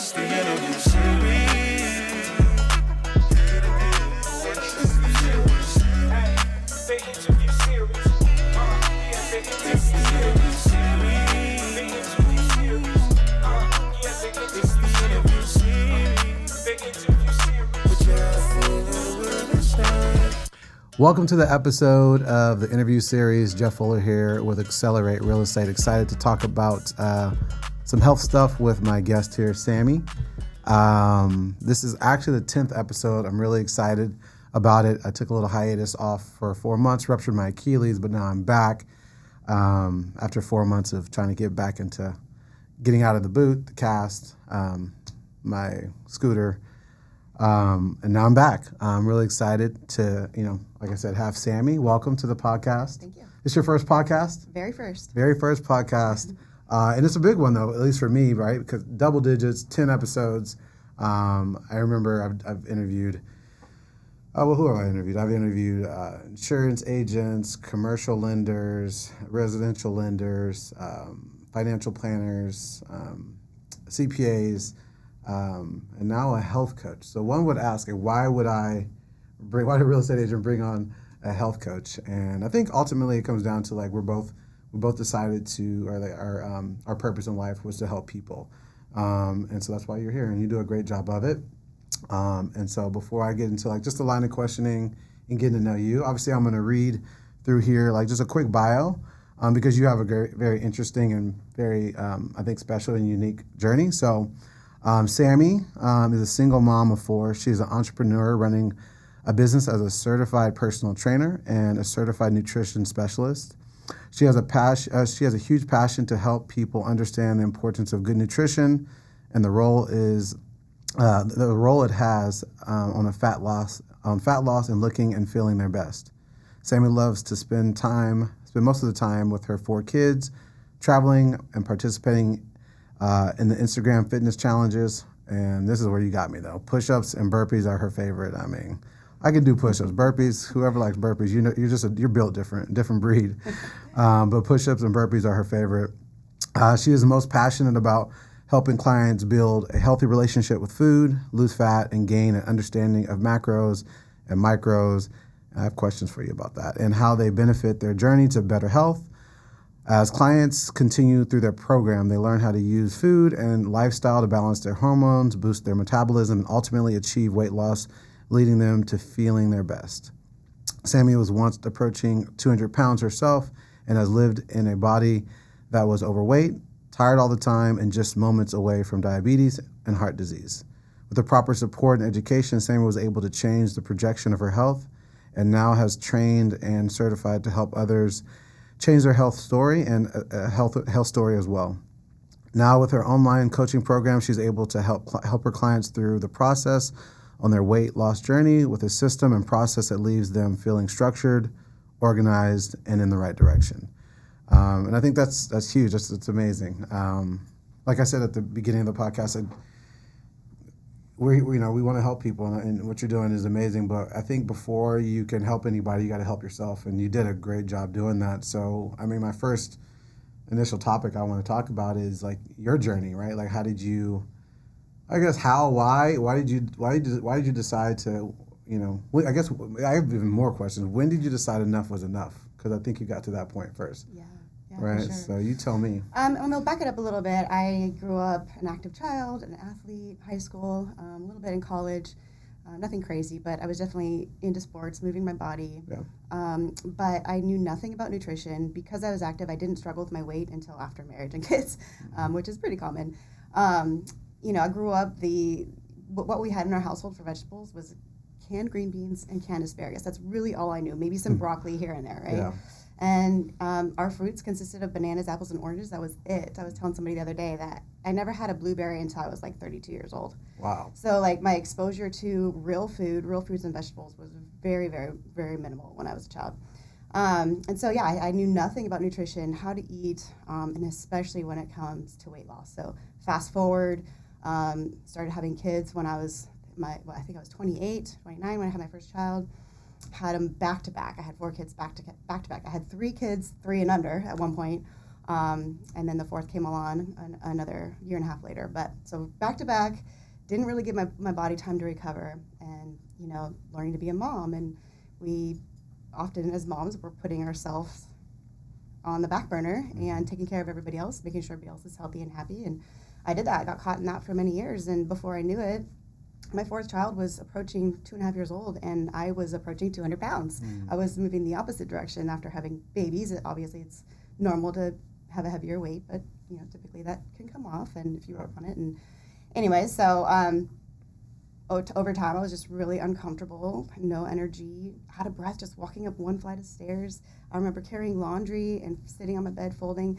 It's the interview series. The interview series. It's the interview series. The interview series. It's the interview series. The interview series. Welcome to the episode of the interview series. Jeff Fuller here with Accelerate Real Estate. Excited to talk about some health stuff with my guest here, Sami. This is actually the 10th episode. I'm really excited about it. I took a little hiatus off for 4 months, ruptured my Achilles, but now I'm back after 4 months of trying to get back into getting out of the boot, the cast, my scooter. And now I'm back. I'm really excited to, like I said, have Sami. Welcome to the podcast. Thank you. It's your first podcast? Very first. Very first podcast. And it's a big one, though, at least for me, right? Because double digits, 10 episodes. I remember I've interviewed, who have I interviewed? I've interviewed insurance agents, commercial lenders, residential lenders, financial planners, CPAs, and now a health coach. So one would ask, why did a real estate agent bring on a health coach? And I think ultimately it comes down to we both decided to, our purpose in life was to help people. And so that's why you're here, and you do a great job of it. And so before I get into just the line of questioning and getting to know you, obviously I'm going to read through here just a quick bio, because you have a very, very interesting and very, I think, special and unique journey. So Sami is a single mom of 4. She's an entrepreneur running a business as a certified personal trainer and a certified nutrition specialist. She has a huge passion to help people understand the importance of good nutrition and the role it has on fat loss and looking and feeling their best. Sami loves to spend most of the time with her 4 kids, traveling and participating in the Instagram fitness challenges. And this is where you got me, though. Push-ups and burpees are her favorite. I mean, I can do push-ups, burpees. Whoever likes burpees, you're built different breed. But push-ups and burpees are her favorite. She is most passionate about helping clients build a healthy relationship with food, lose fat, and gain an understanding of macros and micros. I have questions for you about that and how they benefit their journey to better health. As clients continue through their program, they learn how to use food and lifestyle to balance their hormones, boost their metabolism, and ultimately achieve weight loss, leading them to feeling their best. Sami was once approaching 200 pounds herself and has lived in a body that was overweight, tired all the time, and just moments away from diabetes and heart disease. With the proper support and education, Sami was able to change the projection of her health and now has trained and certified to help others change their health story and a health story as well. Now with her online coaching program, she's able to help her clients through the process on their weight loss journey with a system and process that leaves them feeling structured, organized, and in the right direction. And I think that's huge. It's amazing. Like I said at the beginning of the podcast, we want to help people, and what you're doing is amazing. But I think before you can help anybody, you got to help yourself, and you did a great job doing that. So, I mean, my first initial topic I want to talk about is your journey, right? How did you? I guess why did you decide to? I guess I have even more questions. When did you decide enough was enough? Because I think you got to that point first. Yeah, right. For sure. So you tell me. We'll back it up a little bit. I grew up an active child, an athlete, high school, a little bit in college. Nothing crazy, but I was definitely into sports, moving my body. Yeah. But I knew nothing about nutrition. Because I was active, I didn't struggle with my weight until after marriage and kids, which is pretty common. I grew up, what we had in our household for vegetables was canned green beans and canned asparagus. That's really all I knew. Maybe some broccoli here and there, right? Yeah. And our fruits consisted of bananas, apples, and oranges. That was it. I was telling somebody the other day that I never had a blueberry until I was 32 years old. Wow. So my exposure to real fruits and vegetables was very, very, very minimal when I was a child. And so, I knew nothing about nutrition, how to eat, and especially when it comes to weight loss. So fast forward, started having kids when I was I think I was 28, 29 when I had my first child. Had them back to back. I had 4 kids back to back. I had 3 kids, 3 and under at one point. And then the fourth came along another year and a half later. But so back to back, didn't really give my body time to recover, and learning to be a mom. And we often as moms, we're putting ourselves on the back burner and taking care of everybody else, making sure everybody else is healthy and happy. And I did that. I got caught in that for many years. And before I knew it, my fourth child was approaching 2.5 years old, and I was approaching 200 pounds. I was moving the opposite direction after having babies. Obviously, it's normal to have a heavier weight, but typically that can come off, and if you work on it. And anyway, so over time, I was just really uncomfortable, no energy, out of breath, just walking up one flight of stairs. I remember carrying laundry and sitting on my bed, holding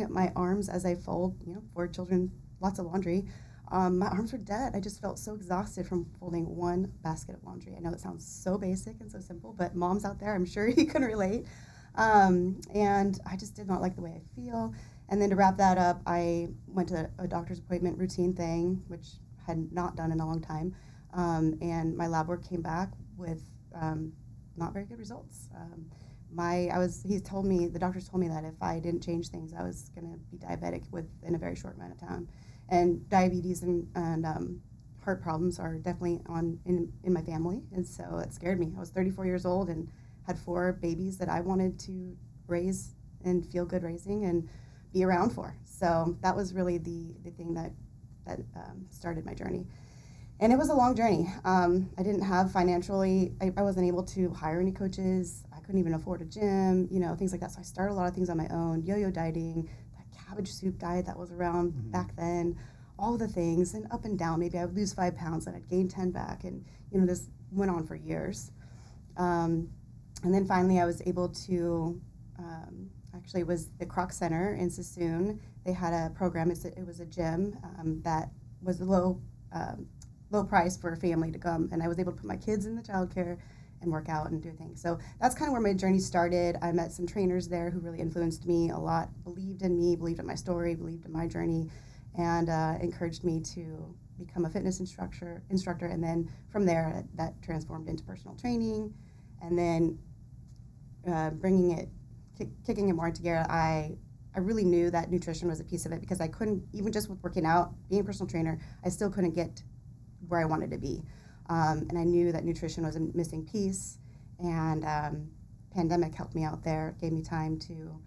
up my arms as I fold. 4 children, lots of laundry. My arms were dead. I just felt so exhausted from folding one basket of laundry. I know it sounds so basic and so simple, but moms out there, I'm sure you can relate. And I just did not like the way I feel. And then to wrap that up, I went to a doctor's appointment routine thing, which I had not done in a long time. And my lab work came back with not very good results. The doctors told me that if I didn't change things, I was going to be diabetic within a very short amount of time. And diabetes and heart problems are definitely in my family, and so it scared me. I was 34 years old and had 4 babies that I wanted to raise and feel good raising and be around for. So that was really the thing that started my journey. And it was a long journey. I didn't have financially, I wasn't able to hire any coaches. I couldn't even afford a gym, things like that. So I started a lot of things on my own, yo-yo dieting, cabbage soup diet that was around back then, all the things, and up and down. Maybe I would lose 5 pounds and I'd gain 10 back, and this went on for years. And then finally I was able to, actually it was the Croc Center in Sassoon. They had a program, it was a gym that was low price for a family to come, and I was able to put my kids in the childcare and work out and do things. So that's kind of where my journey started. I met some trainers there who really influenced me a lot, believed in me, believed in my story, believed in my journey, and encouraged me to become a fitness instructor. And then from there, that transformed into personal training. And then kicking it more into gear, I really knew that nutrition was a piece of it, because I couldn't, even just with working out, being a personal trainer, I still couldn't get where I wanted to be. And I knew that nutrition was a missing piece, and pandemic helped me out there, gave me time to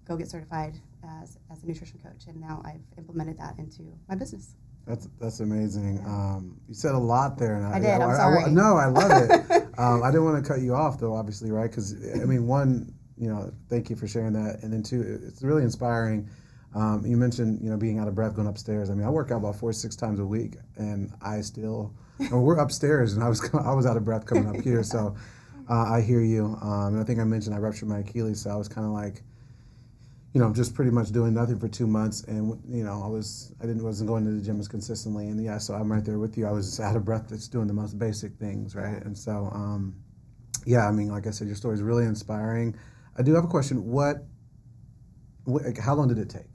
go get certified as a nutrition coach, and now I've implemented that into my business. That's amazing. You said a lot there, and I'm sorry. No, I love it. I didn't want to cut you off, though, obviously, right? Because one, thank you for sharing that, and then 2, it's really inspiring. You mentioned, being out of breath, going upstairs. I work out about 4 or 6 times a week, and we're upstairs, and I was out of breath coming up here. So I hear you. And I think I mentioned I ruptured my Achilles, so I was kind of like, just pretty much doing nothing for 2 months, and I wasn't going to the gym as consistently, and so I'm right there with you. I was just out of breath, just doing the most basic things, right? And so, like I said, your story is really inspiring. I do have a question. How long did it take?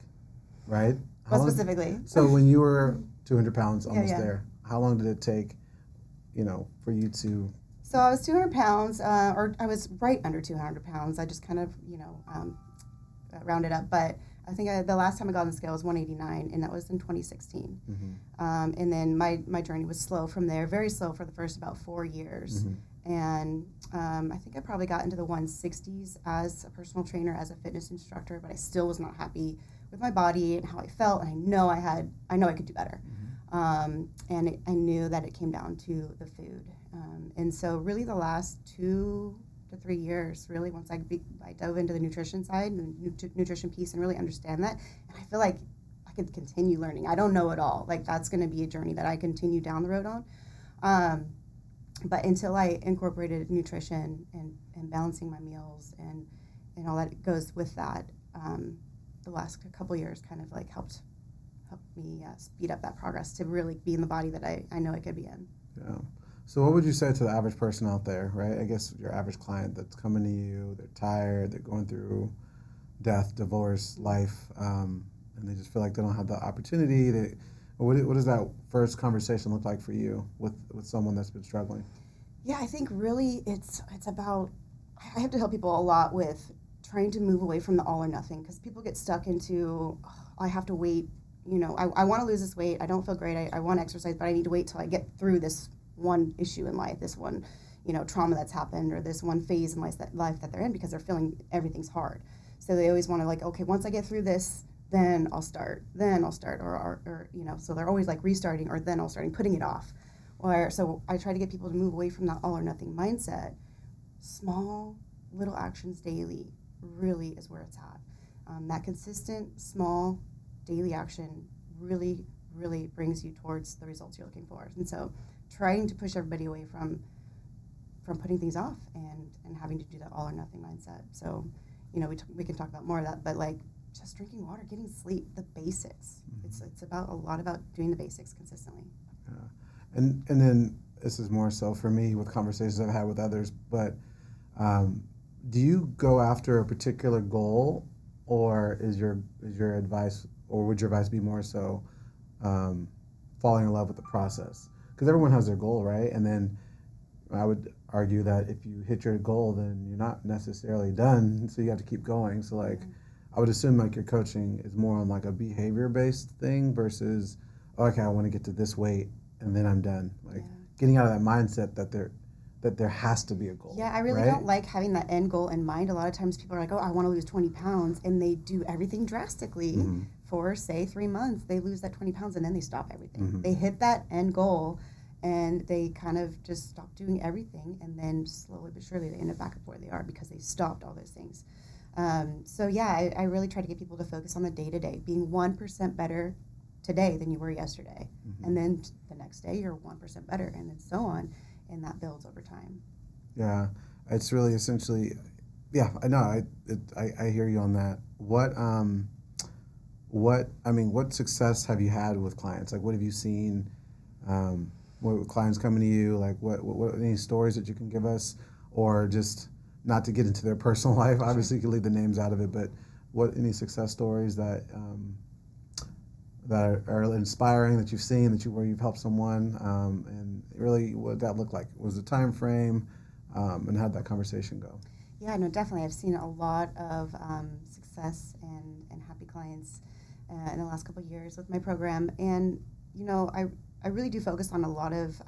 Right? What specifically? So when you were 200 pounds, almost Yeah. there, how long did it take, for you to? So I was 200 pounds, or I was right under 200 pounds. I just kind of, rounded up. But I think the last time I got on the scale was 189, and that was in 2016. Mm-hmm. And then my journey was slow from there, very slow for the first about 4 years. Mm-hmm. And I think I probably got into the 160s as a personal trainer, as a fitness instructor, but I still was not happy with my body and how I felt, and I know I could do better. Mm-hmm. And I knew that it came down to the food. And so really the last 2 to 3 years, really, once I dove into the nutrition side and nutrition piece and really understand that, and I feel like I could continue learning. I don't know it all. Like, that's going to be a journey that I continue down the road on. But until I incorporated nutrition and balancing my meals and all that goes with that, the last couple of years kind of like helped me speed up that progress to really be in the body that I know I could be in. Yeah. So what would you say to the average person out there, right? I guess your average client that's coming to you, they're tired, they're going through death, divorce, life, and they just feel like they don't have the opportunity. What does that first conversation look like for you with someone that's been struggling? Yeah, I think really it's about, I have to help people a lot with trying to move away from the all or nothing, because people get stuck into, "Oh, I have to wait, I want to lose this weight, I don't feel great, I want to exercise, but I need to wait till I get through this one issue in life, this one trauma that's happened, or this one phase in life that they're in, because they're feeling everything's hard. So they always want to, like, okay, once I get through this, then I'll start, or so they're always like restarting, or then I'll start putting it off. So I try to get people to move away from that all or nothing mindset. Small little actions daily really is where it's at. That consistent small daily action really, really brings you towards the results you're looking for. And so trying to push everybody away from putting things off and having to do that all or nothing mindset. So, we can talk about more of that, but like just drinking water, getting sleep, the basics. Mm-hmm. It's about a lot about doing the basics consistently. Yeah. And then this is more so for me with conversations I've had with others, but do you go after a particular goal, or is your advice, or would your advice be more so falling in love with the process? Because everyone has their goal, right? And then I would argue that if you hit your goal, then you're not necessarily done, so you have to keep going. So like, I would assume like your coaching is more on like a behavior-based thing versus, okay, I want to get to this weight and then I'm done. Like getting out of that mindset that there has to be a goal. Yeah, I really don't like having that end goal in mind. A lot of times people are like, oh, I want to lose 20 pounds, and they do everything drastically for, say, 3 months. They lose that 20 pounds, and then they stop everything. Mm-hmm. They hit that end goal, and they kind of just stop doing everything, and then slowly but surely they end up back up where they are because they stopped all those things. I really try to get people to focus on the day-to-day, being 1% better today than you were yesterday. Mm-hmm. And then the next day you're 1% better, and then so on. And that builds over time. Yeah, it's really essentially, I know, I hear you on that. What success have you had with clients? Like, what have you seen? What clients coming to you? Like, what any stories that you can give us, or just not to get into their personal life? Obviously, you can leave the names out of it, but any success stories that are inspiring that you've seen, where you've helped someone, and really what that looked like? What was the time frame, and how'd that conversation go? Yeah, no, definitely. I've seen a lot of success and happy clients in the last couple of years with my program, and I really do focus on a lot of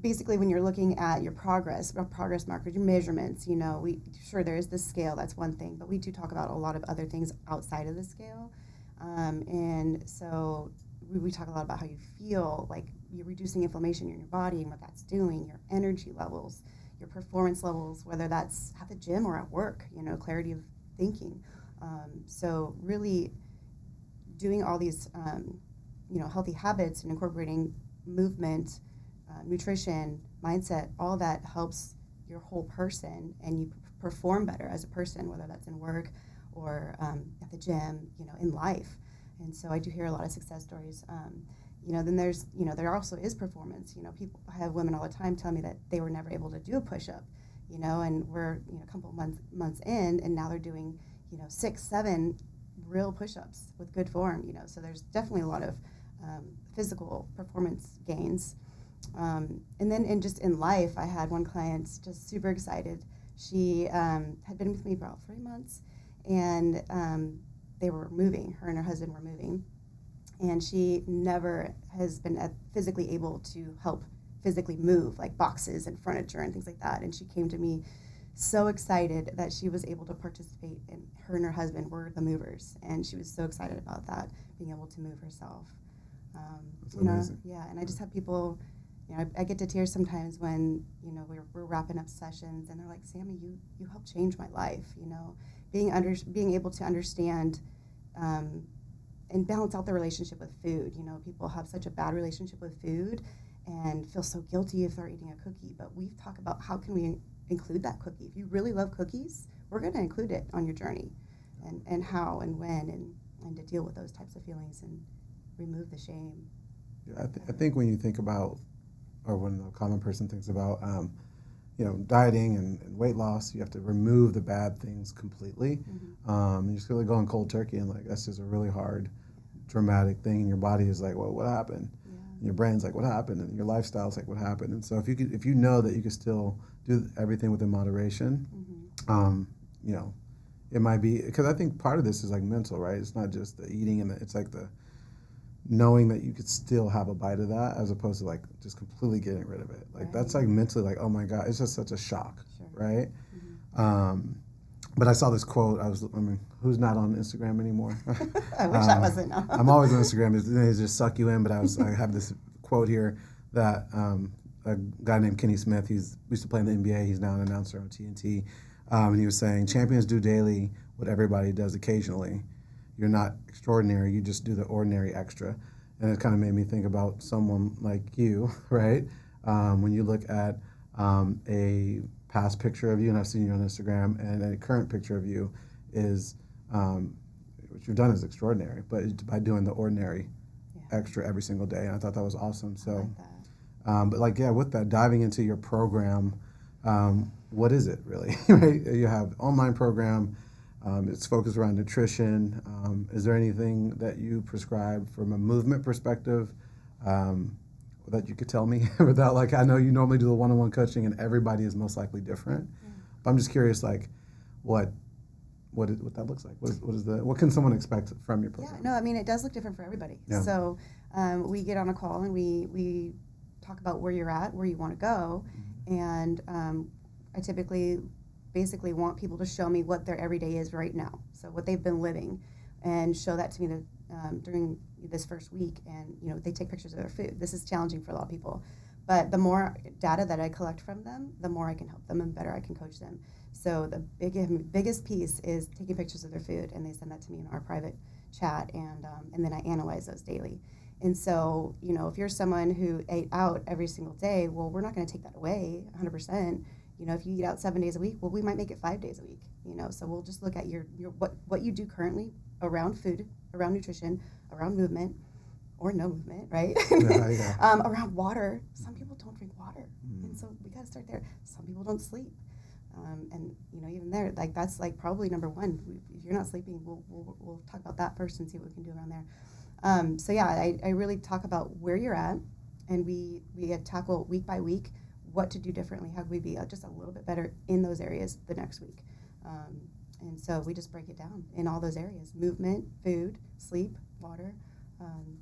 basically when you're looking at your progress markers, your measurements. There is the scale, that's one thing, but we do talk about a lot of other things outside of the scale, and so we talk a lot about how you feel, like you're reducing inflammation in your body and what that's doing, your energy levels, your performance levels, whether that's at the gym or at work, clarity of thinking. So really doing all these, healthy habits and incorporating movement, nutrition, mindset, all that helps your whole person, and you perform better as a person, whether that's in work or at the gym, in life. And so I do hear a lot of success stories. Then there also is performance. People, I have women all the time tell me that they were never able to do a push-up, and we're a couple months in, and now they're doing 6, 7 real push-ups with good form. So there's definitely a lot of physical performance gains. And then in life, I had one client just super excited. She had been with me for about 3 months, and they were moving. Her and her husband were moving, and she never has been physically able to help physically move, like boxes and furniture and things like that. And she came to me so excited that she was able to participate, and her and her husband were the movers, and she was so excited about that, being able to move herself. That's amazing. And I just have people. I get to tears sometimes when we're wrapping up sessions, and they're like, "Sami, you helped change my life." Being able to understand and balance out the relationship with food. People have such a bad relationship with food and feel so guilty if they're eating a cookie. But we've talked about how can we include that cookie. If you really love cookies, we're going to include it on your journey, and how and when and to deal with those types of feelings and remove the shame. Yeah, I think when you think about, or when a common person thinks about, dieting and weight loss, you have to remove the bad things completely. Mm-hmm. You just really go on cold turkey, and like that's just a really hard, dramatic thing, and your body is like, well, what happened? Yeah. And your brain's like, what happened? And your lifestyle's like, what happened? And so if you know that you can still do everything within moderation, You know, it might be because I think part of this is like mental, right? It's not just the eating and it's like the knowing that you could still have a bite of that as opposed to like just completely getting rid of it. Like that's like mentally like, oh my God, it's just such a shock, right? But I saw this quote. I mean, who's not on Instagram anymore? I wish I wasn't. I'm always on Instagram. They just suck you in. But I have this quote here that a guy named Kenny Smith. He used to play in the NBA. He's now an announcer on TNT. And he was saying, champions do daily what everybody does occasionally. You're not extraordinary. You just do the ordinary extra. And it kind of made me think about someone like you, right? When you look at a past picture of you, and I've seen you on Instagram, and a current picture of you is, what you've done is extraordinary, but by doing the ordinary extra every single day. And I thought that was awesome. So, like that. but like, yeah, with that, diving into your program, what is it really? Right? You have online program, it's focused around nutrition. Is there anything that you prescribe from a movement perspective that you could tell me without, like, I know you normally do the one-on-one coaching and everybody is most likely different, but I'm just curious, like, what that looks like. What can someone expect from your program? Yeah, no, I mean, it does look different for everybody. Yeah. So we get on a call and we talk about where you're at, where you want to go, and I typically basically want people to show me what their everyday is right now, so what they've been living, and show that to me during this first week. And they take pictures of their food. This is challenging for a lot of people, but the more data that I collect from them, the more I can help them and better I can coach them. So the biggest piece is taking pictures of their food, and they send that to me in our private chat, and then I analyze those daily. And so, if you're someone who ate out every single day, well, we're not going to take that away 100%. If you eat out 7 days a week, well, we might make it 5 days a week. So we'll just look at your what you do currently around food, around nutrition, around movement, or no movement, right? Around water. Some people don't drink water, and so we got to start there. Some people don't sleep, and even there, like that's like probably number one. If you're not sleeping, we'll talk about that first and see what we can do around there. So yeah, I really talk about where you're at, and we tackle week by week what to do differently. How can we be just a little bit better in those areas the next week? And so we just break it down in all those areas: movement, food, sleep, water, and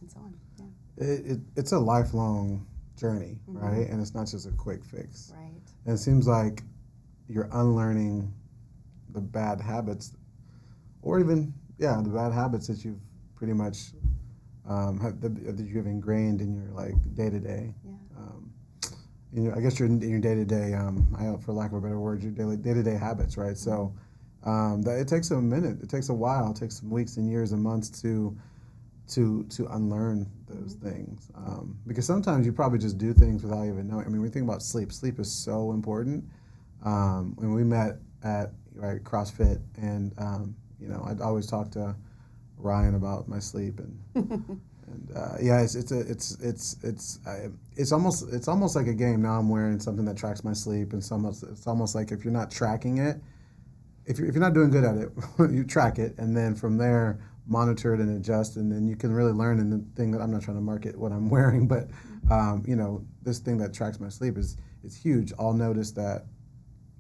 so on. Yeah. It's a lifelong journey, right? And it's not just a quick fix. Right. And it seems like you're unlearning the bad habits, or even the bad habits that you've pretty much that you've ingrained in your like day to day. I guess in your day to day, for lack of a better word, your day to day habits, right? So that it takes a minute, it takes a while, it takes some weeks and years and months to unlearn those things, because sometimes you probably just do things without even knowing. I mean, when we think about sleep is so important. When we met at CrossFit, and I'd always talk to Ryan about my sleep, and it's almost like a game. Now I'm wearing something that tracks my sleep, and it's almost like if you're not tracking it, if you're not doing good at it, you track it, and then from there monitor it and adjust, and then you can really learn. And the thing that I'm not trying to market what I'm wearing, but this thing that tracks my sleep is huge. I'll notice that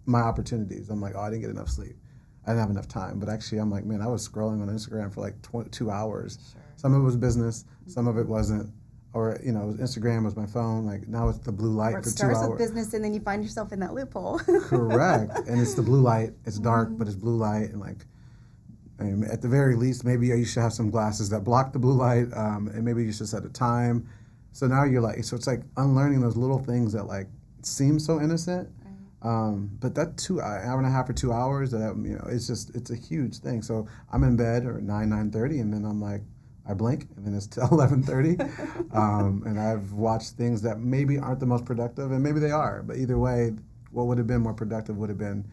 my opportunities, I'm like, oh, I didn't get enough sleep, I didn't have enough time. But actually, I'm like, man, I was scrolling on Instagram for like 2 hours. Sure. Some of it was business, some of it wasn't. Or, Instagram was my phone. Like, now it's the blue light for 2 hours. It starts with business, and then you find yourself in that loophole. Correct. And it's the blue light. It's dark, but it's blue light. And, like, at the very least, maybe you should have some glasses that block the blue light, and maybe you should set a time. So now you're like, so it's like unlearning those little things that, like, seem so innocent. But that hour and a half or 2 hours, it's a huge thing. So I'm in bed or 9:30, and then I'm like, I blink, and then it's till 11:30, and I've watched things that maybe aren't the most productive, and maybe they are. But either way, what would have been more productive would have been,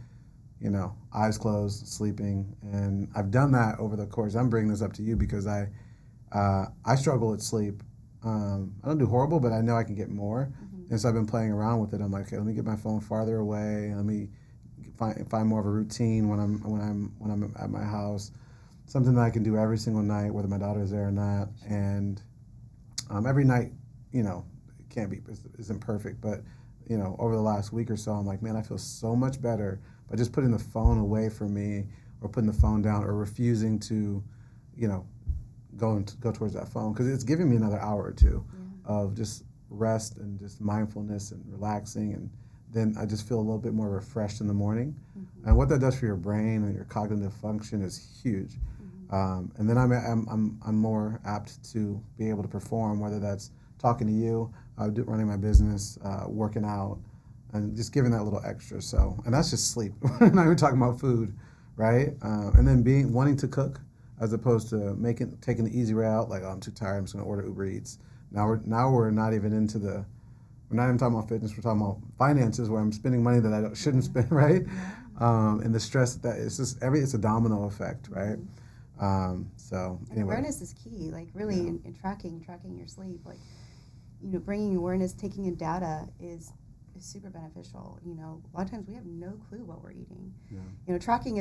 eyes closed, sleeping. And I've done that over the course. I'm bringing this up to you because I struggle with sleep. I don't do horrible, but I know I can get more. And so I've been playing around with it. I'm like, okay, let me get my phone farther away. Let me find more of a routine when I'm at my house. Something that I can do every single night, whether my daughter's there or not. And every night, it isn't perfect, but over the last week or so, I'm like, man, I feel so much better by just putting the phone away from me or putting the phone down or refusing to, you know, go towards that phone, because it's giving me another hour or two of just rest and just mindfulness and relaxing, and then I just feel a little bit more refreshed in the morning. And what that does for your brain and your cognitive function is huge. And then I'm more apt to be able to perform, whether that's talking to you, running my business, working out, and just giving that little extra. So, and that's just sleep. We're not even talking about food, right? And then wanting to cook, as opposed to taking the easy route, like, oh, I'm too tired, I'm just gonna order Uber Eats. Now we're not even we're not even talking about fitness, we're talking about finances, where I'm spending money that I shouldn't spend, right? And the stress that it's just it's a domino effect, right? So anyway. Awareness is key, like really in tracking your sleep, like, you know, bringing awareness, taking in data is super beneficial. You know, a lot of times we have no clue what we're eating. You know, tracking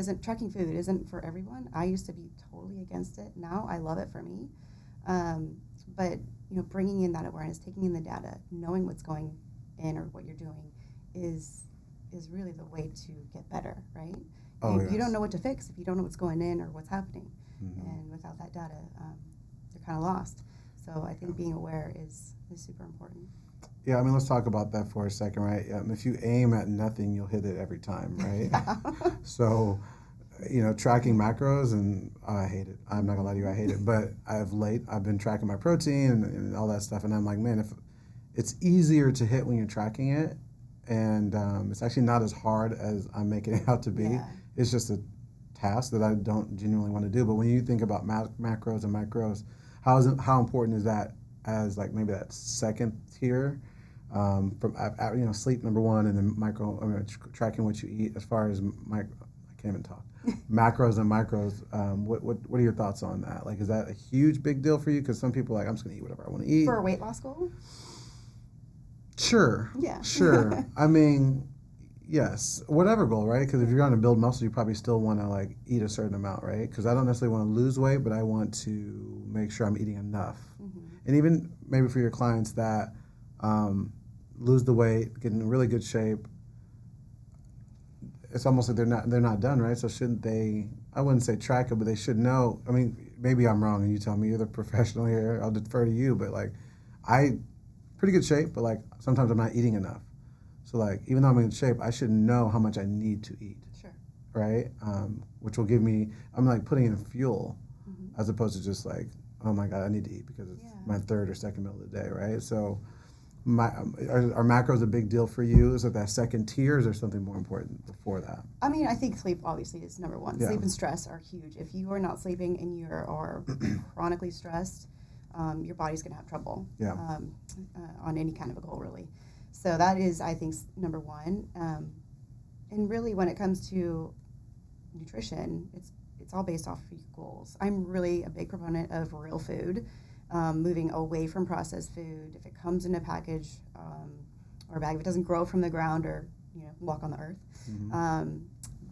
food isn't for everyone. I used to be totally against it. Now I love it for me. But you know, bringing in that awareness, taking in the data, knowing what's going in or what you're doing is really the way to get better, right? You don't know what to fix if you don't know what's going in or what's happening. And without that data, you're kind of lost. So I think being aware is super important. Yeah, I mean, let's talk about that for a second, right? If you aim at nothing, you'll hit it every time, right? So, you know, tracking macros, and I hate it. I'm not gonna lie to you, I hate it. But I've been tracking my protein and all that stuff, and I'm like, man, if it's easier to hit when you're tracking it, and it's actually not as hard as I'm making it out to be. It's just a task that I don't genuinely want to do. But when you think about macros and micros, how important is that as like maybe that second tier? From you know, sleep number one, and then tracking what you eat as far as I can't even talk. Macros and micros. What are your thoughts on that? Like, is that a huge big deal for you? Because some people are like, I'm just gonna eat whatever I want to eat. For a weight loss goal? Sure. Yeah. Sure. I mean, yes, whatever goal, right? Because if you're going to build muscle, you probably still want to like eat a certain amount, right? Because I don't necessarily want to lose weight, but I want to make sure I'm eating enough. And even maybe for your clients that lose the weight, get in really good shape, it's almost like they're not done, right? So shouldn't they? I wouldn't say track it, but they should know. I mean, maybe I'm wrong, and you tell me, you're the professional here. I'll defer to you, but like, pretty good shape, but like sometimes I'm not eating enough. So like, even though I'm in good shape, I should know how much I need to eat. Sure. Right? Which will give me, I'm like putting in fuel, as opposed to just like, oh my God, I need to eat because it's my third or second meal of the day, right? So are macros a big deal for you? Is it that second tier, or is there something more important before that? I mean, I think sleep obviously is number one. Sleep and stress are huge. If you are not sleeping and you are chronically stressed, your body's going to have trouble on any kind of a goal, really. So that is, I think, number one. And really, when it comes to nutrition, it's all based off of your goals. I'm really a big proponent of real food, moving away from processed food. If it comes in a package or a bag, if it doesn't grow from the ground or walk on the earth,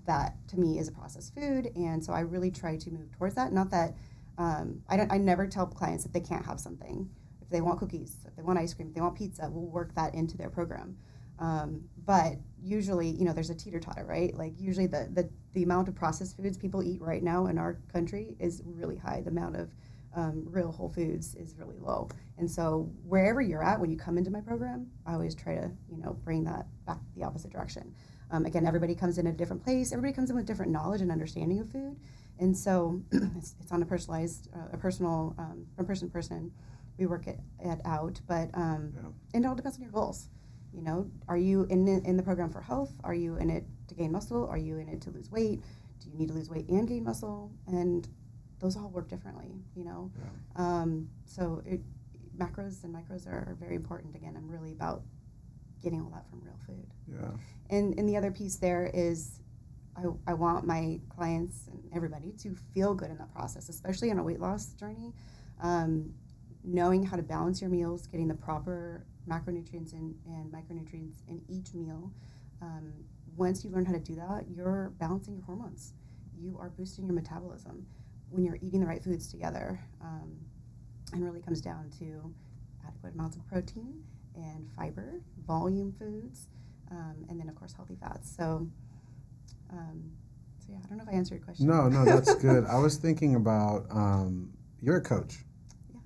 that to me is a processed food. And so I really try to move towards that. Not that I never tell clients that they can't have something. If they want cookies, if they want ice cream, if they want pizza, we'll work that into their program. But usually, there's a teeter-totter, right? Like usually the amount of processed foods people eat right now in our country is really high. The amount of real whole foods is really low. And so wherever you're at when you come into my program, I always try to, bring that back the opposite direction. Again, everybody comes in at a different place. Everybody comes in with different knowledge and understanding of food. And so it's on a personalized, from person to person. We work it out, but and it all depends on your goals. Are you in the program for health? Are you in it to gain muscle? Are you in it to lose weight? Do you need to lose weight and gain muscle? And those all work differently, So macros and micros are very important. Again, I'm really about getting all that from real food. Yeah. And the other piece there is I want my clients and everybody to feel good in that process, especially on a weight loss journey. Knowing how to balance your meals, getting the proper macronutrients and micronutrients in each meal. Once you learn how to do that, you're balancing your hormones. You are boosting your metabolism when you're eating the right foods together. And really comes down to adequate amounts of protein and fiber, volume foods, and then of course healthy fats. So So yeah, I don't know if I answered your question. No, that's good. I was thinking about you're a coach. Yeah.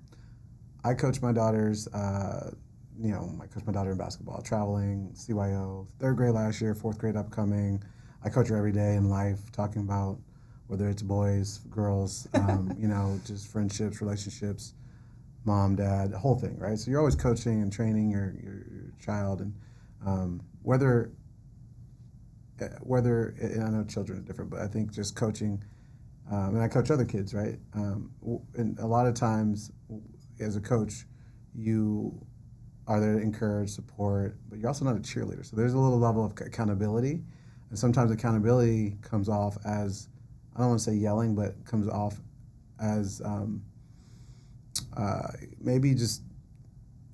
I coach my daughters. I coach my daughter in basketball, traveling, CYO, third grade last year, fourth grade upcoming. I coach her every day in life, talking about whether it's boys, girls, just friendships, relationships, mom, dad, the whole thing, right? So you're always coaching and training your child, and whether and I know children are different, but I think just coaching, and I coach other kids, right? And a lot of times, as a coach, you are there to encourage, support, but you're also not a cheerleader. So there's a little level of accountability, and sometimes accountability comes off as, I don't want to say yelling, but comes off as maybe just,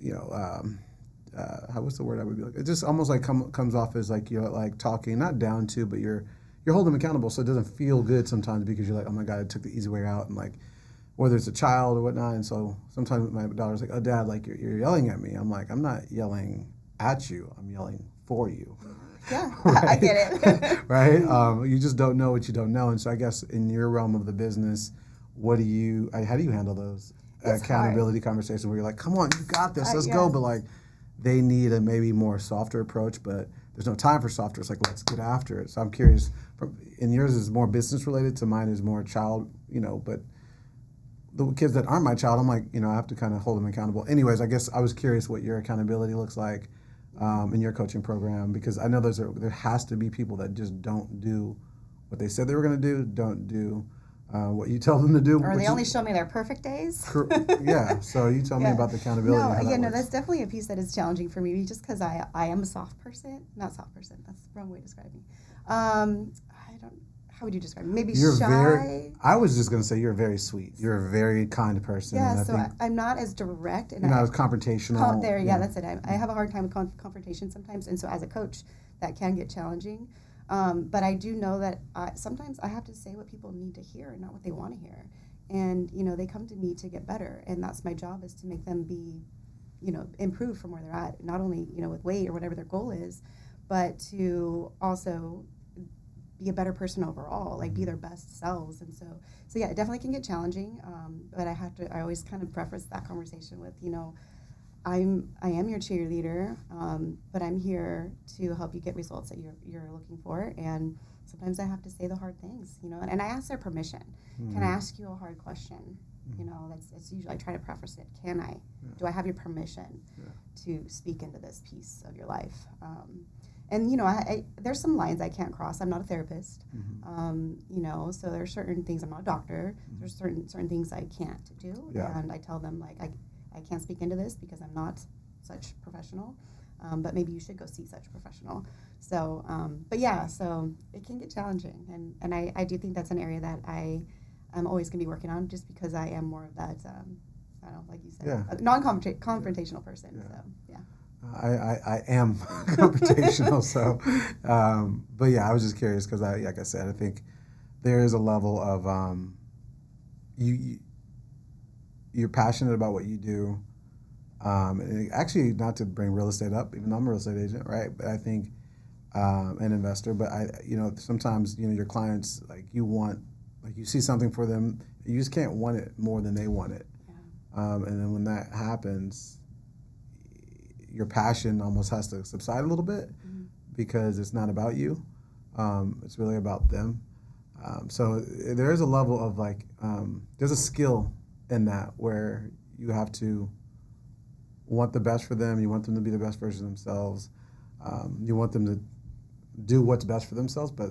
what's the word I would be like? It just almost like comes off as like you're like talking, not down to, but you're holding them accountable, so it doesn't feel good sometimes because you're like, oh my God, I took the easy way out, and like, whether it's a child or whatnot. And so sometimes my daughter's like, oh, Dad, like you're yelling at me. I'm like, I'm not yelling at you. I'm yelling for you. Yeah, right? I get it. Right? You just don't know what you don't know. And so I guess in your realm of the business, how do you handle those accountability conversations where you're like, come on, you got this, let's go. But like, they need a maybe more softer approach, but there's no time for softer. It's like, let's get after it. So I'm curious, and yours is more business related to mine is more child, but the kids that aren't my child, I'm like, I have to kind of hold them accountable. Anyways, I guess I was curious what your accountability looks like in your coaching program, because I know there has to be people that just don't do what they said they were going to do, don't do what you tell them to do. Or they only show me their perfect days. Yeah, so you tell me about the accountability. No, that's definitely a piece that is challenging for me, just because I am a soft person. Not soft person, that's the wrong way to describe me. How would you describe me? Maybe you're shy. I was just going to say you're very sweet. You're a very kind person. Yeah, so I'm not as direct. And you're not as confrontational. That's it. I have a hard time with confrontation sometimes, and so as a coach, that can get challenging. But I do know that sometimes I have to say what people need to hear and not what they want to hear. And, they come to me to get better, and that's my job, is to make them be, improve from where they're at, not only, with weight or whatever their goal is, but to also be a better person overall, like be their best selves. And so yeah, it definitely can get challenging. But I always kind of preface that conversation with, I am your cheerleader, but I'm here to help you get results that you're looking for. And sometimes I have to say the hard things, and I ask their permission. Mm-hmm. Can I ask you a hard question? Mm-hmm. That's usually, I try to preface it. Can I? Yeah. Do I have your permission to speak into this piece of your life? And there's some lines I can't cross. I'm not a therapist, mm-hmm. So there's certain things. I'm not a doctor. Mm-hmm. There's certain things I can't do, and I tell them like I can't speak into this because I'm not such professional. But maybe you should go see such a professional. So, so it can get challenging, and I do think that's an area that I'm always going to be working on, just because I am more of that, I don't know, like you said, a non-confrontational person. Yeah. So, yeah. I am confrontational, so, but yeah, I was just curious because like I said, I think there is a level of you're passionate about what you do, and actually, not to bring real estate up, even though I'm a real estate agent, right? But I think an investor, but sometimes your clients, like you see something for them, you just can't want it more than they want it, and then when that happens, your passion almost has to subside a little bit, mm-hmm. because it's not about you. It's really about them. So there is a level of there's a skill in that where you have to want the best for them. You want them to be the best version of themselves. You want them to do what's best for themselves, but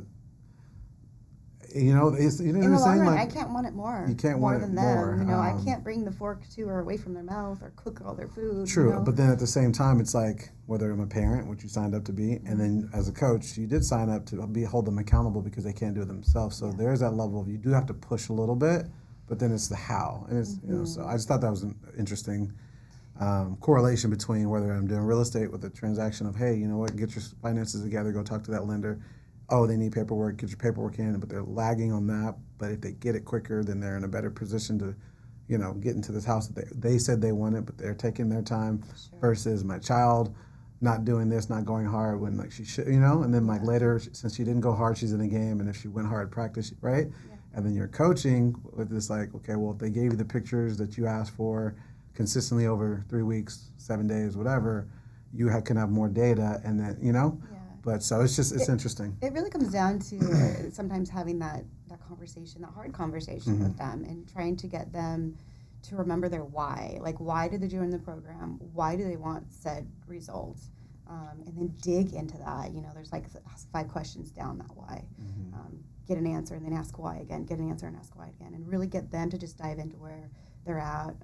in the long run, I can't want it more. You can't more want than it them. more. I can't bring the fork to or away from their mouth or cook all their food. True, but then at the same time, it's like whether I'm a parent, which you signed up to be, and then as a coach, you did sign up to hold them accountable because they can't do it themselves. So there's that level of, you do have to push a little bit, but then it's the how, and it's mm-hmm. So I just thought that was an interesting correlation between whether I'm doing real estate with a transaction of, hey, get your finances together, go talk to that lender. Oh, they need paperwork, get your paperwork in, but they're lagging on that. But if they get it quicker, then they're in a better position to, get into this house that they said they wanted, but they're taking their time. Sure. Versus my child, not doing this, not going hard when like she should, you know, and then like later, since she didn't go hard, she's in a game, and if she went hard practice, right? Yeah. And then you're coaching with this like, okay, well, if they gave you the pictures that you asked for consistently over 3 weeks, 7 days, whatever, you can have more data, and then, you know, Yeah. but so it's interesting. It really comes down to sometimes having that conversation, that hard conversation with them, and trying to get them to remember their why. Like, why did they join the program? Why do they want said results? And then dig into that. You know, there's like ask 5 questions down that why. Get an answer and then ask why again. Get an answer and ask why again. And really get them to just dive into where they're at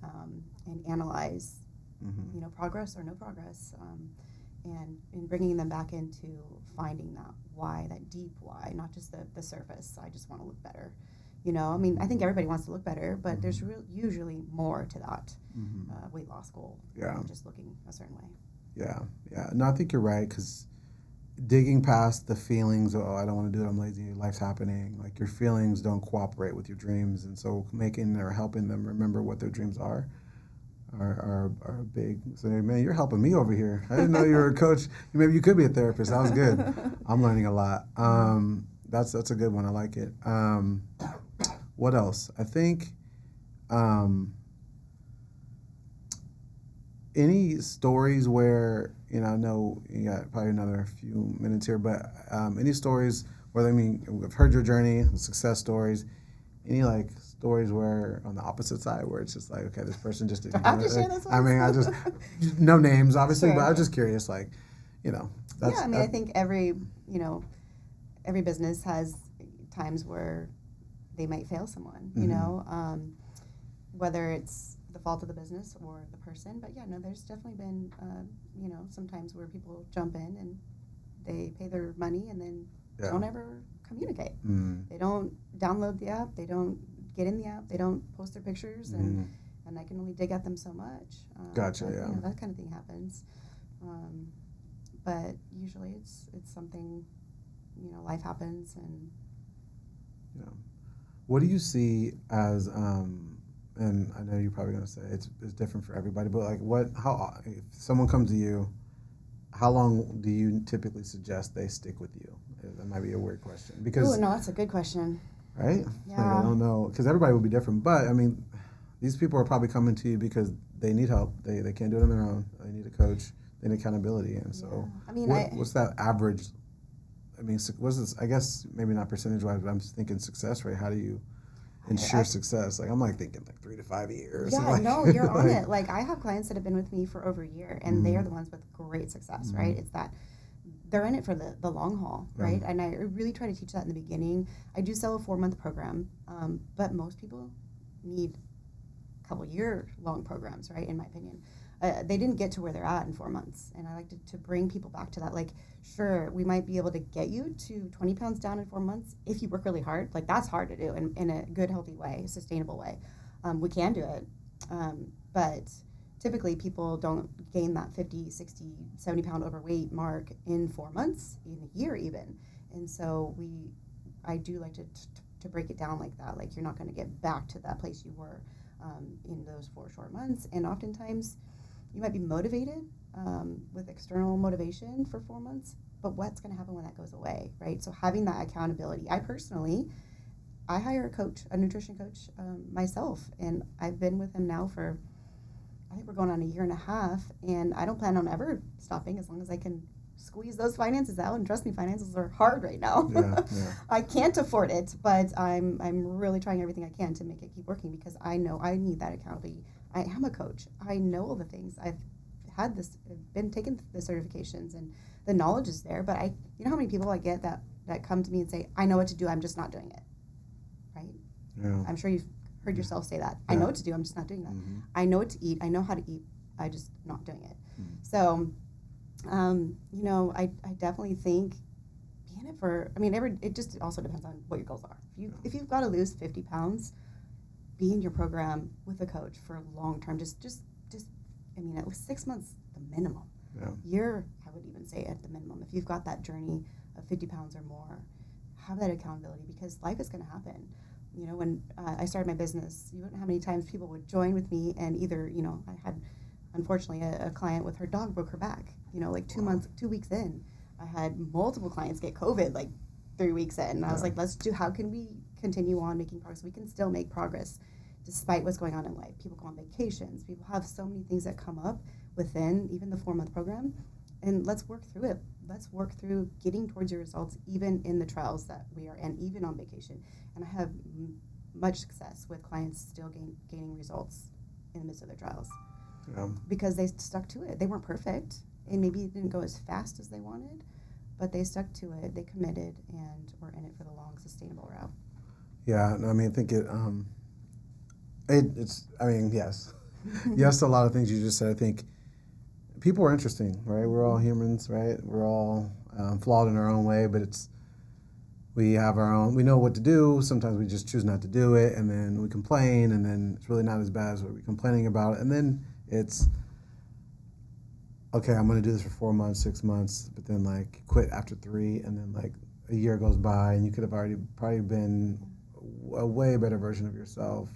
and analyze, you know, progress or no progress. And bringing them back into finding that why, that deep why, not just the surface. I just want to look better. You know, I mean, I think everybody wants to look better, but there's usually more to that weight loss goal than just looking a certain way. Yeah. No, I think you're right, because digging past the feelings of, oh, I don't want to do it, I'm lazy, life's happening, like your feelings don't cooperate with your dreams, and so making or helping them remember what their dreams are big. So, man, you're helping me over here. I didn't know you were a coach. Maybe you could be a therapist. That was good. I'm learning a lot. That's a good one. I like it. What else? I think any stories where, you know, I know you got probably another few minutes here, but any stories where, I mean, we've heard your journey, the success stories, any like stories where on the opposite side where it's just like, okay, this person just didn't I have to share this one. I mean, I just, no names obviously, Sure. but I was just curious, like, you know. Yeah, I mean, I think every business has times where they might fail someone, you know, whether it's the fault of the business or the person. But yeah, no, there's definitely been, you know, sometimes where people jump in and they pay their money and then don't ever communicate. They don't download the app. They don't get in the app. They don't post their pictures, and I can only dig at them so much. Gotcha. But, Yeah. You know, that kind of thing happens. But usually it's something, you know, life happens, and what do you see as and I know you're probably going to say it's different for everybody, but like how if someone comes to you, how long do you typically suggest they stick with you? That might be a weird question, because no, that's a good question. Right? Yeah. Like, I don't know, because everybody will be different, but I mean, these people are probably coming to you because they need help. They can't do it on their own. They need a coach. They need accountability, and so I mean, what's that average? I mean, what's this? I guess maybe not percentage-wise, but I'm thinking success rate. How do you ensure success? Like, I'm like thinking like 3 to 5 years. Yeah, like, no, you're on it. Like, I have clients that have been with me for over a year, and they are the ones with great success, right? It's that they're in it for the long haul, right? And I really try to teach that in the beginning. I do sell a 4-month program, but most people need a couple year long programs, right? In my opinion. They didn't get to where they're at in 4 months. And I like to bring people back to that. Like, sure, we might be able to get you to 20 pounds down in 4 months if you work really hard. Like, that's hard to do in a good, healthy way, sustainable way. We can do it. But typically people don't gain that 50, 60, 70 pound overweight mark in 4 months, in a year even. And so I do like to break it down like that. Like, you're not going to get back to that place you were in those 4 short months. And oftentimes you might be motivated with external motivation for 4 months, but what's going to happen when that goes away, right? So having that accountability. I hire a coach, a nutrition coach myself, and I've been with him now for, I think we're going on 1.5 years, and I don't plan on ever stopping as long as I can squeeze those finances out. And trust me, finances are hard right now. Yeah. I can't afford it, but I'm really trying everything I can to make it keep working, because I know I need that accountability. I am a coach. I know all the things. I've been taking the certifications, and the knowledge is there. But you know how many people I get that come to me and say, I know what to do, I'm just not doing it, right? Yeah. I'm sure you've heard yourself say that. I know what to do, I'm just not doing that. I know what to eat, I know how to eat, I just not doing it. So, you know, I definitely think being it for, I mean, it just also depends on what your goals are. If you've got to lose 50 pounds, be in your program with a coach for long term. Just I mean, at least 6 months, the minimum. Yeah. Year, I would even say at the minimum. If you've got that journey of 50 pounds or more, have that accountability, because life is going to happen. You know, when I started my business, you wouldn't know how many times people would join with me, and either, you know, I had, unfortunately, a client with her dog broke her back. like 2 weeks in, I had multiple clients get COVID like 3 weeks in. And I was like, how can we continue on making progress? We can still make progress despite what's going on in life. People go on vacations. People have so many things that come up within even the 4-month program. And let's work through it. Let's work through getting towards your results, even in the trials that we are in, even on vacation. And I have much success with clients still gaining results in the midst of their trials. Yeah. Because they stuck to it. They weren't perfect, and maybe it didn't go as fast as they wanted, but they stuck to it. They committed, and were in it for the long, sustainable route. Yeah, I mean, I think yes. Yes to a lot of things you just said. I think people are interesting, right? We're all humans, right? We're all flawed in our own way, but we know what to do. Sometimes we just choose not to do it, and then we complain, and then it's really not as bad as what we're complaining about. And then it's, okay, I'm going to do this for 4 months, 6 months, but then like quit after 3, and then like a year goes by, and you could have already probably been a way better version of yourself.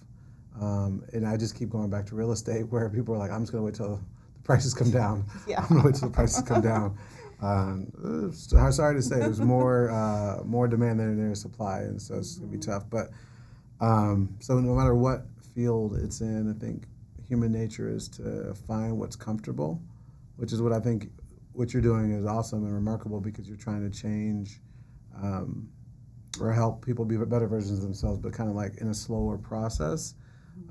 And I just keep going back to real estate, where people are like, I'm just going to wait till the prices come down. Yeah. I'm going to wait till the prices come down. Sorry to say, there's more demand than there is supply, and so it's going to be tough. But so no matter what field it's in, I think human nature is to find what's comfortable, which is what I think what you're doing is awesome and remarkable, because you're trying to change or help people be better versions of themselves, but kind of like in a slower process.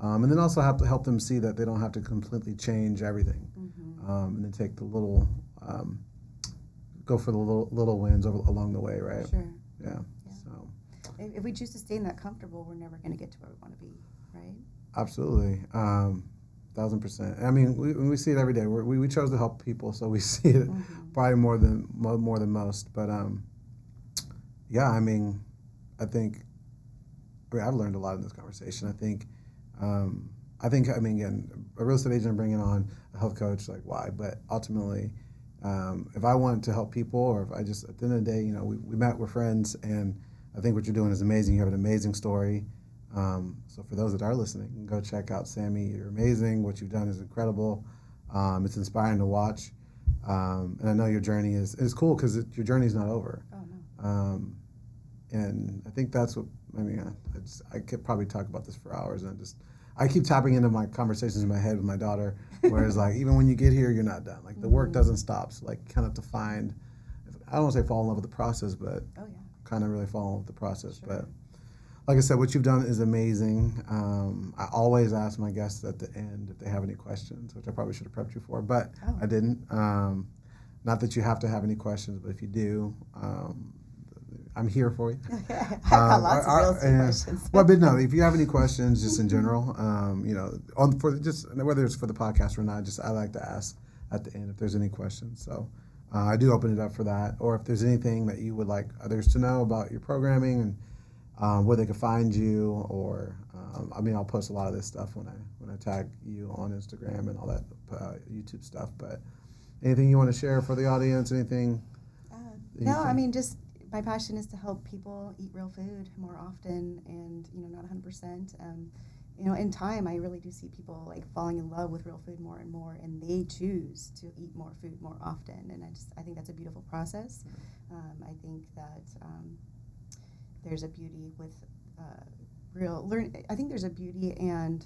And then also have to help them see that they don't have to completely change everything. And then take the little, go for the little wins along the way, right? Sure. Yeah. Yeah. So. If we choose to stay in that comfortable, we're never going to get to where we want to be, right? Absolutely. 1,000%. I mean, we see it every day. We chose to help people, so we see it probably more than most. But yeah, I mean, I've learned a lot in this conversation. I mean, again, a real estate agent bringing on a health coach, like, why? But ultimately, if I want to help people, or if I just, at the end of the day, we met, we're friends, and I think what you're doing is amazing. You have an amazing story. So for those that are listening, go check out Sami. You're amazing. What you've done is incredible. It's inspiring to watch. And I know your journey is cool, because your journey is not over. Oh, no. And I think that's what, I could probably talk about this for hours, and I keep tapping into my conversations in my head with my daughter, whereas like, even when you get here, you're not done. Like the work doesn't stop. So like kind of to find, I don't want to say fall in love with the process, but kind of really fall in love with the process. Sure. But like I said, what you've done is amazing. I always ask my guests at the end if they have any questions, which I probably should have prepped you for, but I didn't. Not that you have to have any questions, but if you do, I'm here for you. I've got lots of real estate questions. Well, but no, if you have any questions, just in general, whether it's for the podcast or not, I like to ask at the end if there's any questions. So I do open it up for that, or if there's anything that you would like others to know about your programming and where they can find you, or I'll post a lot of this stuff when I tag you on Instagram and all that YouTube stuff. But anything you want to share for the audience? Anything? Just my passion is to help people eat real food more often, and not 100%. In time, I really do see people like falling in love with real food more and more, and they choose to eat more food more often. And I think that's a beautiful process. I think that there's a beauty with I think there's a beauty and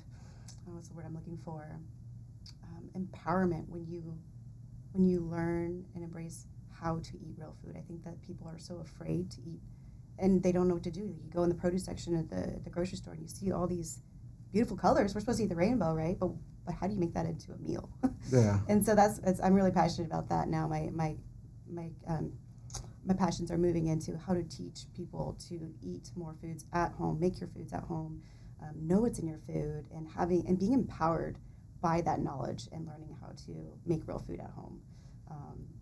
what's the word I'm looking for? Empowerment when you learn and embrace how to eat real food. I think that people are so afraid to eat, and they don't know what to do. You go in the produce section at the grocery store, and you see all these beautiful colors. We're supposed to eat the rainbow, right? But how do you make that into a meal? Yeah. And so I'm really passionate about that now. My passions are moving into how to teach people to eat more foods at home, make your foods at home, know what's in your food, and being empowered by that knowledge and learning how to make real food at home.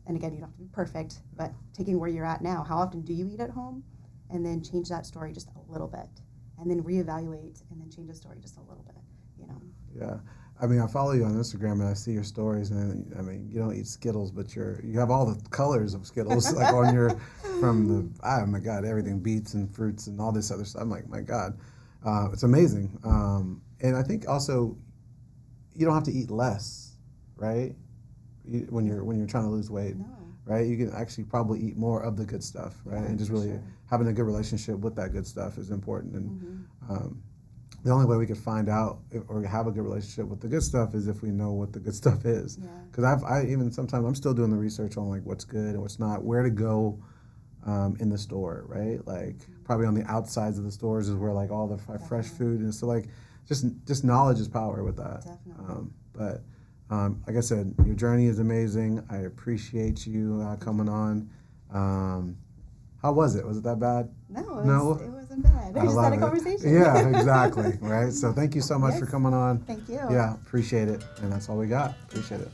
And again, you don't have to be perfect, but taking where you're at now, how often do you eat at home? And then change that story just a little bit, and then reevaluate, and then change the story just a little bit, Yeah. I follow you on Instagram, and I see your stories, and you don't eat Skittles, but you have all the colors of Skittles, like on oh my God, everything, beets and fruits and all this other stuff. I'm like, my God, it's amazing. And I think also, you don't have to eat less, right? when you're trying to lose weight. No. Right? You can actually probably eat more of the good stuff, right? Yeah, And just for really sure. having a good relationship with that good stuff is important. And Mm-hmm. the only way we could find out or have a good relationship with the good stuff is if we know what the good stuff is. Yeah. Because I even sometimes I'm still doing the research on like what's good and what's not, where to go in the store, right? Like probably on the outsides of the stores is where like all the fresh food and so like just knowledge is power with that. Definitely. But like I said, your journey is amazing. I appreciate you coming on. How was it? Was it that bad? No, No? it wasn't bad. I We just love had a it. conversation. Yeah, exactly. Right. So thank you so much for Yes. coming on. Thank you. Yeah, appreciate it. And that's all we got. Appreciate it.